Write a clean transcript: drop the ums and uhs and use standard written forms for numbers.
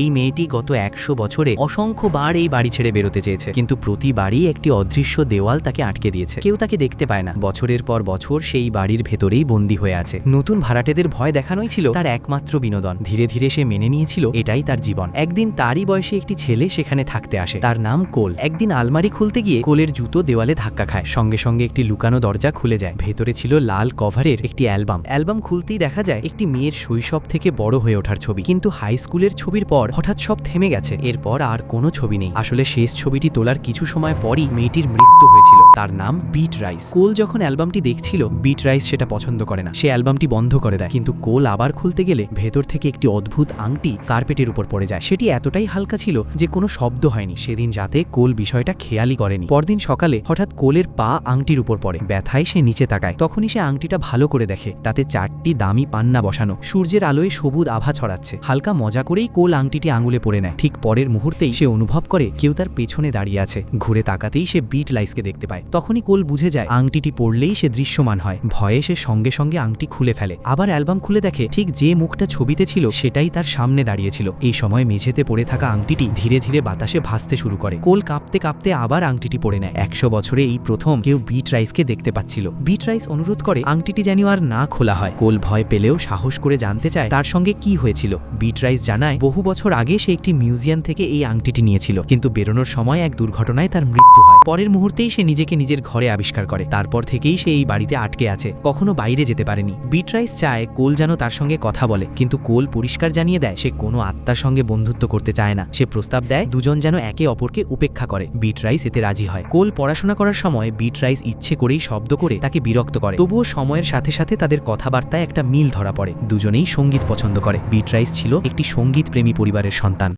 এই মেয়েটি গত ১০০ বছরে অসংখ্যবার এই বাড়ি ছেড়ে বেরোতে চেয়েছে, কিন্তু প্রতিবারই একটি অদৃশ্য দেওয়াল তাকে আটকে দিয়েছে। কেউ তাকে দেখতে পায় না। বছরের পর বছর সেই বাড়ির ভেতরেই বন্দী হয়ে আছে। নতুন ভাড়াটেদের ভয় দেখানোই ছিল তার একমাত্র বিনোদন। ধীরে ধীরে সে মেনে নিয়েছিল এটাই তার জীবন। একদিন তারই বয়সে একটি ছেলে সেখানে থাকতে আসে। তার নাম কোল। একদিন আলমারি খুলতে গিয়ে কোলের জুতো দেওয়ালে ধাক্কা খায়। সঙ্গে সঙ্গে একটি লুকানো দরজা খুলে যায়। ভেতরে ছিল লাল কভারের একটি অ্যালবাম খুলতেই দেখা যায় একটি মেয়ের শৈশব থেকে বড় হয়ে ওঠার ছবি। কিন্তু হাই স্কুলের ছবির পর হঠাৎ সব থেমে গেছে। এরপর আর কোনো ছবি নেই। আসলে শেষ ছবিটি তোলার কিছু সময় পরই মেয়েটির মৃত্যু হয়েছিল। তার নাম বিট রাইস। কোল যখন অ্যালবামটি দেখছিল, বিট রাইস সেটা পছন্দ করে না। সে অ্যালবামটি বন্ধ করে দেয়। কিন্তু কোল আবার খুলতে গেলে ভেতর থেকে একটি অদ্ভুত আংটি কার্পেটের উপর পড়ে যায়। সেটি এতটাই হালকা ছিল যে কোনো শব্দ হয়নি। সেদিন রাতে কোল বিষয়টা খেয়ালই করেনি। পরদিন সকালে হঠাৎ কোলের পা আংটির উপর পড়ে। ব্যথায় সে নিচে তাকায়। তখনই সে আংটিটা ভালো করে দেখে। তাতে 4টি দামি পান্না বসানো। সূর্যের আলোয় সবুজ আভা ছড়াচ্ছে। হালকা মজা করেই কোল আংটিটি আঙুলে পরে নেয়। ঠিক পরের মুহূর্তেই সে অনুভব করে কেউ তার পেছনে দাঁড়িয়ে আছে। ঘুরে তাকাতেই সে বিট রাইসকে দেখতে পায়। তখনই কোল বুঝে যায় আংটিটি পড়লেই সে দৃশ্যমান হয়। ভয়ে সে সঙ্গে সঙ্গে আংটি খুলে ফেলে। আবার অ্যালবাম খুলে দেখে ঠিক যে মুখটা ছবিতে ছিল সেটাই তার সামনে দাঁড়িয়েছিল। এই সময় মেঝেতে পড়ে থাকা আংটিটি ধীরে ধীরে বাতাসে ভাসতে শুরু করে। কোল কাঁপতে কাঁপতে আবার আংটিটি পরে নেয়। ১০০ বছরে এই প্রথম কেউ বিট রাইসকে দেখতে পাচ্ছিল। বিট রাইস অনুরোধ করে আংটিটি যেন আর না খোলা হয়। কোল ভয় পেলেও সাহস করে জানতে চায় তার সঙ্গে কি হয়েছিল। বিট রাইস জানায় বহু বছর আগে সে একটি মিউজিয়াম থেকে এই আংটিটি নিয়েছিল, কিন্তু বেরোনোর সময় এক দুর্ঘটনায় তার মৃত্যু হয়। পরের মুহূর্তেই সে নিজেকে নিজের ঘরে আবিষ্কার করে। তারপর থেকেই সে এই বাড়িতে আটকে আছে, কখনো বাইরে যেতে পারেনি। বিট রাইস চায় কোল যেন তার সঙ্গে কথা বলে, কিন্তু কোল পরিষ্কার জানিয়ে দেয় সে কোনো আত্মার সঙ্গে বন্ধুত্ব করতে চায় না। সে প্রস্তাব দেয় দুজন যেন একে অপরকে উপেক্ষা করে। বিট রাইস এতে রাজি হয়। কোল পড়াশোনা করার সময় বিট রাইস ইচ্ছে করেই শব্দ করে তাকে বিরক্ত করে। তবুও সময়ের সাথে সাথে তাদের কথাবার্তায় একটা মিল ধরা পড়ে। দুজনেই সঙ্গীত পছন্দ করে। বিট রাইস ছিল একটি সঙ্গীত প্রেমী পরিবারের সন্তান।